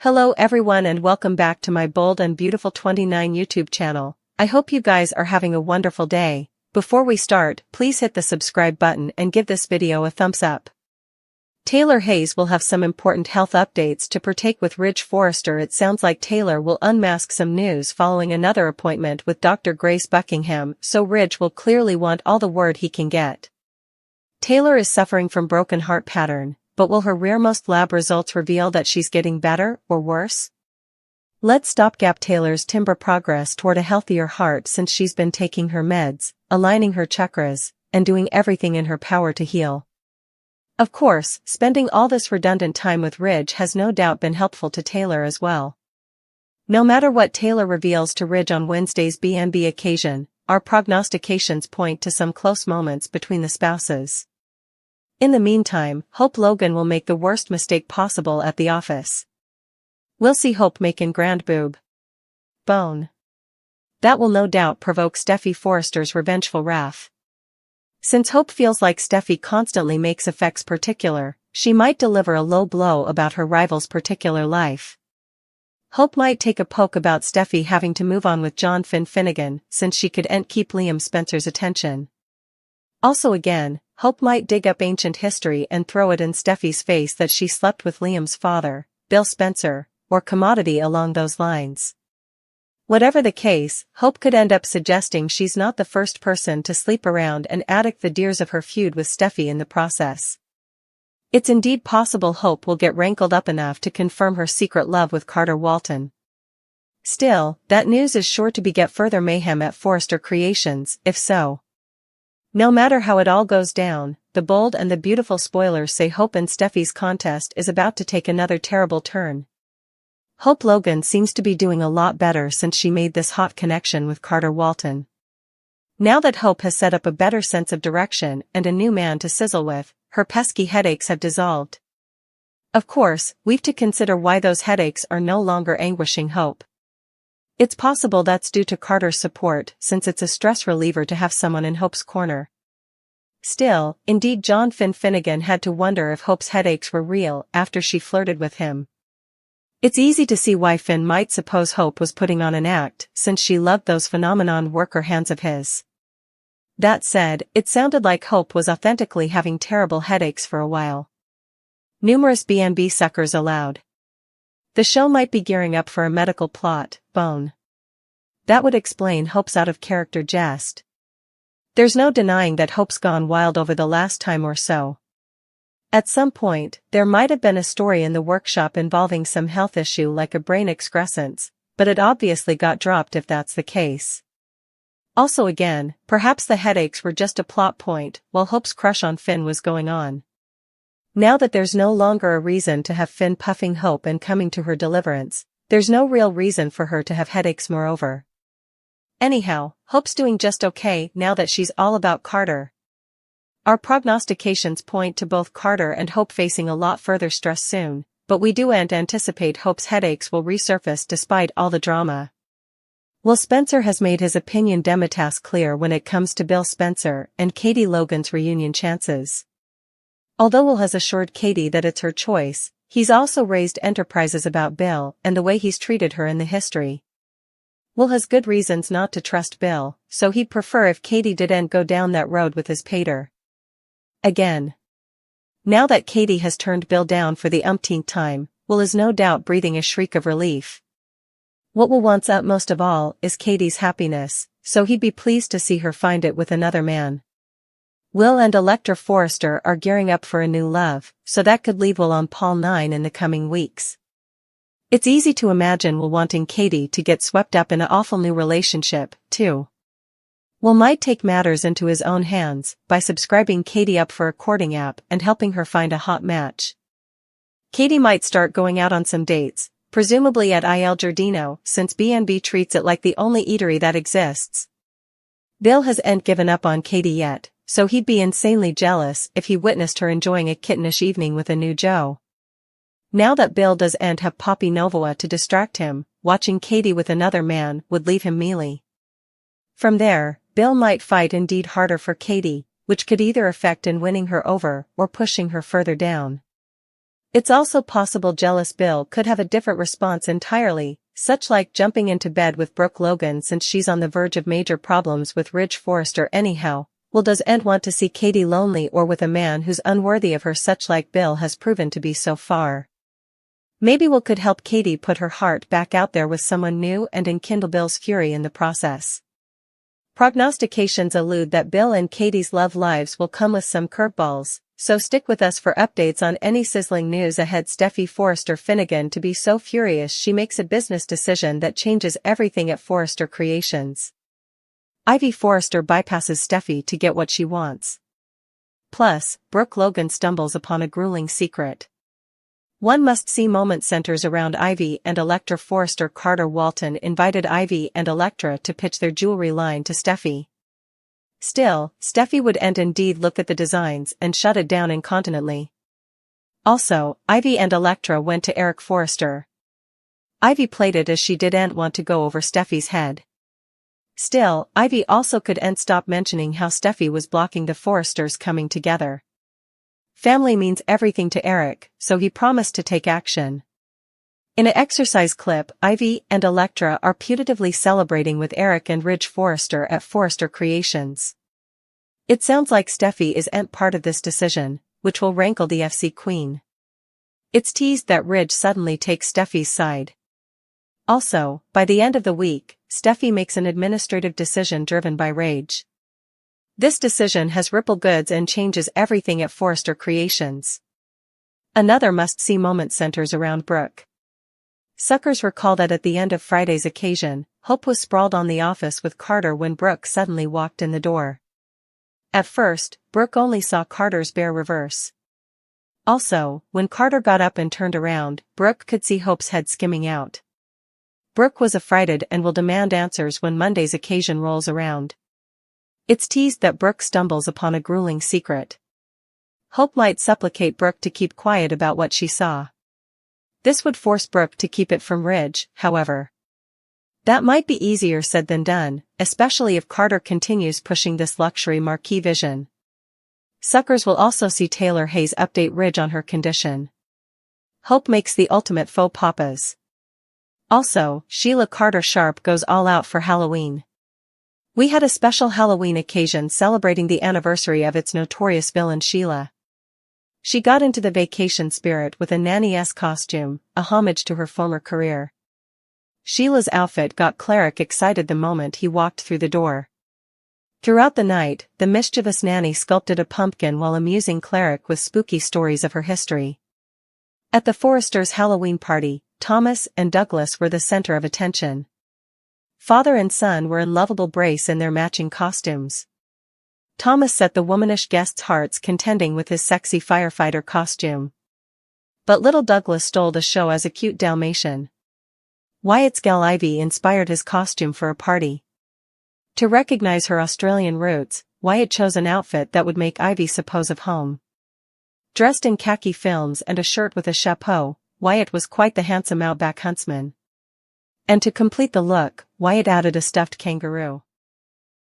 Hello everyone and welcome back to my Bold and Beautiful 29 YouTube channel. I hope you guys are having a wonderful day. Before we start, please hit the subscribe button and give this video a thumbs up. Taylor Hayes will have some important health updates to partake with Ridge Forrester. It sounds like Taylor will unmask some news following another appointment with Dr. Grace Buckingham, so Ridge will clearly want all the word he can get. Taylor is suffering from broken heart pattern, but will her rearmost lab results reveal that she's getting better or worse? Let's stopgap Taylor's timber progress toward a healthier heart since she's been taking her meds, aligning her chakras, and doing everything in her power to heal. Of course, spending all this redundant time with Ridge has no doubt been helpful to Taylor as well. No matter what Taylor reveals to Ridge on Wednesday's B&B occasion, our prognostications point to some close moments between the spouses. In the meantime, Hope Logan will make the worst mistake possible at the office. We'll see Hope making grand boob bone. That will no doubt provoke Steffy Forrester's revengeful wrath. Since Hope feels like Steffy constantly makes effects particular, she might deliver a low blow about her rival's particular life. Hope might take a poke about Steffy having to move on with John Finnegan since she couldn't keep Liam Spencer's attention. Also again, Hope might dig up ancient history and throw it in Steffy's face that she slept with Liam's father, Bill Spencer, or commodity along those lines. Whatever the case, Hope could end up suggesting she's not the first person to sleep around and addict the deers of her feud with Steffy in the process. It's indeed possible Hope will get rankled up enough to confirm her secret love with Carter Walton. Still, that news is sure to beget further mayhem at Forrester Creations, if so. No matter how it all goes down, the Bold and the Beautiful spoilers say Hope and Steffy's contest is about to take another terrible turn. Hope Logan seems to be doing a lot better since she made this hot connection with Carter Walton. Now that Hope has set up a better sense of direction and a new man to sizzle with, her pesky headaches have dissolved. Of course, we've to consider why those headaches are no longer anguishing Hope. It's possible that's due to Carter's support since it's a stress reliever to have someone in Hope's corner. Still, indeed John Finnegan had to wonder if Hope's headaches were real after she flirted with him. It's easy to see why Finn might suppose Hope was putting on an act since she loved those phenomenon worker hands of his. That said, it sounded like Hope was authentically having terrible headaches for a while. Numerous B&B suckers allowed. The show might be gearing up for a medical plot, bone. That would explain Hope's out-of-character jest. There's no denying that Hope's gone wild over the last time or so. At some point, there might have been a story in the workshop involving some health issue like a brain excrescence, but it obviously got dropped if that's the case. Also again, perhaps the headaches were just a plot point while Hope's crush on Finn was going on. Now that there's no longer a reason to have Finn puffing Hope and coming to her deliverance, there's no real reason for her to have headaches moreover. Anyhow, Hope's doing just okay now that she's all about Carter. Our prognostications point to both Carter and Hope facing a lot further stress soon, but we do anticipate Hope's headaches will resurface despite all the drama. Will Spencer has made his opinion demitasse clear when it comes to Bill Spencer and Katie Logan's reunion chances. Although Will has assured Katie that it's her choice, he's also raised enterprises about Bill and the way he's treated her in the history. Will has good reasons not to trust Bill, so he'd prefer if Katie didn't go down that road with his pater. Again. Now that Katie has turned Bill down for the umpteenth time, Will is no doubt breathing a shriek of relief. What Will wants utmost of all is Katie's happiness, so he'd be pleased to see her find it with another man. Will and Electra Forrester are gearing up for a new love, so that could leave Will on Pall 9 in the coming weeks. It's easy to imagine Will wanting Katie to get swept up in an awful new relationship, too. Will might take matters into his own hands by subscribing Katie up for a courting app and helping her find a hot match. Katie might start going out on some dates, presumably at Il Giardino since B&B treats it like the only eatery that exists. Bill hasn't given up on Katie yet, so he'd be insanely jealous if he witnessed her enjoying a kittenish evening with a new Joe. Now that Bill doesn't have Poppy Novoa to distract him, watching Katie with another man would leave him mealy. From there, Bill might fight indeed harder for Katie, which could either affect in winning her over or pushing her further down. It's also possible jealous Bill could have a different response entirely, such like jumping into bed with Brooke Logan since she's on the verge of major problems with Ridge Forrester anyhow. Well, does Ed want to see Katie lonely or with a man who's unworthy of her, such like Bill has proven to be so far? Maybe Will could help Katie put her heart back out there with someone new and enkindle Bill's fury in the process. Prognostications allude that Bill and Katie's love lives will come with some curveballs, so stick with us for updates on any sizzling news ahead. Steffy Forrester Finnegan to be so furious she makes a business decision that changes everything at Forrester Creations. Ivy Forrester bypasses Steffy to get what she wants. Plus, Brooke Logan stumbles upon a grueling secret. One must-see moment centers around Ivy and Electra Forrester. Carter Walton invited Ivy and Electra to pitch their jewelry line to Steffy. Still, Steffy would indeed look at the designs and shut it down incontinently. Also, Ivy and Electra went to Eric Forrester. Ivy played it as she didn't want to go over Steffy's head. Still, Ivy also couldn't stop mentioning how Steffy was blocking the Forresters coming together. Family means everything to Eric, so he promised to take action. In an exercise clip, Ivy and Electra are putatively celebrating with Eric and Ridge Forrester at Forrester Creations. It sounds like Steffy isn't part of this decision, which will rankle the FC queen. It's teased that Ridge suddenly takes Steffy's side. Also, by the end of the week, Steffy makes an administrative decision driven by rage. This decision has ripple goods and changes everything at Forrester Creations. Another must-see moment centers around Brooke. Suckers recall that at the end of Friday's occasion, Hope was sprawled on the office with Carter when Brooke suddenly walked in the door. At first, Brooke only saw Carter's bare reverse. Also, when Carter got up and turned around, Brooke could see Hope's head skimming out. Brooke was affrighted and will demand answers when Monday's occasion rolls around. It's teased that Brooke stumbles upon a grueling secret. Hope might supplicate Brooke to keep quiet about what she saw. This would force Brooke to keep it from Ridge, however. That might be easier said than done, especially if Carter continues pushing this luxury marquee vision. Suckers will also see Taylor Hayes update Ridge on her condition. Hope makes the ultimate faux papas. Also, Sheila Carter Sharp goes all out for Halloween. We had a special Halloween occasion celebrating the anniversary of its notorious villain Sheila. She got into the vacation spirit with a nanny-esque costume, a homage to her former career. Sheila's outfit got Cleric excited the moment he walked through the door. Throughout the night, the mischievous nanny sculpted a pumpkin while amusing Cleric with spooky stories of her history. At the Forresters' Halloween party, Thomas and Douglas were the center of attention. Father and son were in lovable brace in their matching costumes. Thomas set the womanish guests' hearts contending with his sexy firefighter costume. But little Douglas stole the show as a cute Dalmatian. Wyatt's gal Ivy inspired his costume for a party. To recognize her Australian roots, Wyatt chose an outfit that would make Ivy suppose of home. Dressed in khaki films and a shirt with a chapeau, Wyatt was quite the handsome outback huntsman. And to complete the look, Wyatt added a stuffed kangaroo.